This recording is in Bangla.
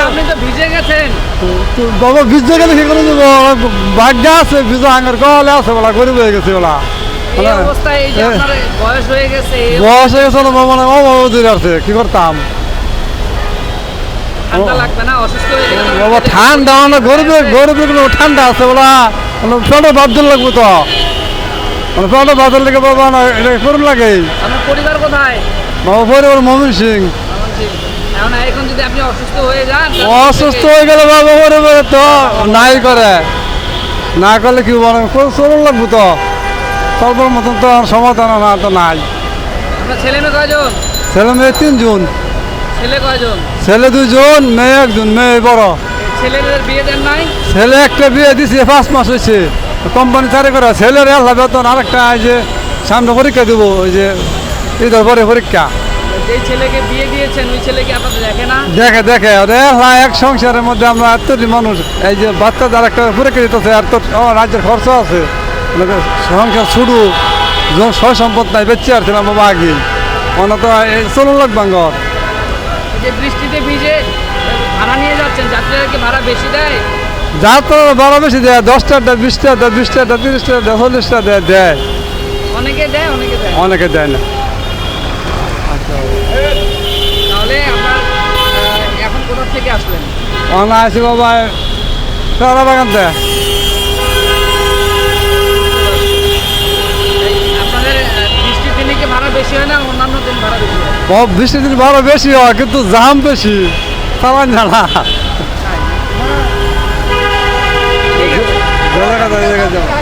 আপনি তো ভিজে গেছেন। বাবা ভিজে গেলে কি করে দেবো? ভাগ্য আছে, ভিজা আঙের গলে আছে, বলা গরিব হয়ে গেছে বলা। এই অবস্থায় এই যে আপনার বয়স হয়ে গেছে, বয়স হয়ে গেছে না, মানে অভাব দূরে আছে, কি করতাম? ঠান্ডা লাগবে না? অসুস্থ হয়ে গেলে বাবা ঠান্ডা মানে গরিবের ঠান্ডা আছে বলা, পেটে বাদল লাগবে তো, মানে পেটে বাদল লেগে বাবা না, এটা করুন লাগে। আপনার পরিবার কোথায়? বাবা পরিবার মমিন সিং। এখন যদি আপনি অসুস্থ হয়ে যান, অসুস্থ হয়ে গেলে বাবা পরিবারে তো নাই করে, না করলে কি বলে চলুন লাগবো তো, চলবার মতন তো সমাধান না তো নাই। আপনার ছেলে মেয়ে কয়জন? ছেলে মেয়ে 3 জন। ছেলে কয়জন? ছেলে 2 জন, মেয়ে 1 জন, মেয়ে বড়। ছেলেদের বিয়ে দেন নাই? ছেলে একটা বিয়ে দিছে, 5 মাস হয়েছে, কোম্পানি চাকরি করে। ছেলের আল্লাহ বেতন, আরেকটা এই যে সামনে পরীক্ষা দেবো, ওই যে ঈদের পরে পরীক্ষা। যেই ছেলেকে বিয়ে দিয়েছেন ওই ছেলেকে আপনাদের দেখে না? দেখে দেখে এক সংসারের মধ্যে আমরা এতটি মানুষ, এই যে বাচ্চাদের একটা পরীক্ষা দিতেছে, আর তো রাজ্যের খরচ আছে, সংসার শুরু সয় সম্পদ নাই, বেঁচে আসছিলাম বাবা আগে, মানে তো চলুন লাগবে ঘর। যে বৃষ্টিতে ভিজে ভাড়া নিয়ে যাচ্ছেন, যাত্রীরা কি ভাড়া বেশি দেয়? যা তো ভাড়া বেশি দেয়, 10 টাকা, 20 টাকা, 20 টাকা, 30 টাকা, 40 টাকা দেয়। অনেকে দেয়, অনেকে দেয়, অনেকে দেয় না। তাহলে আপনার এখন কোথা থেকে আসলেন? অনা আছে বাবা সারা বাগান দেয়। আপনাদের বৃষ্টির দিনে কি ভাড়া বেশি হয় না অন্যান্য দিন ভাড়া বেশি হয়? বৃষ্টির দিন ভাড়া বেশি হয়, কিন্তু জাম বেশি, চালান জানা। ঠিক আছে।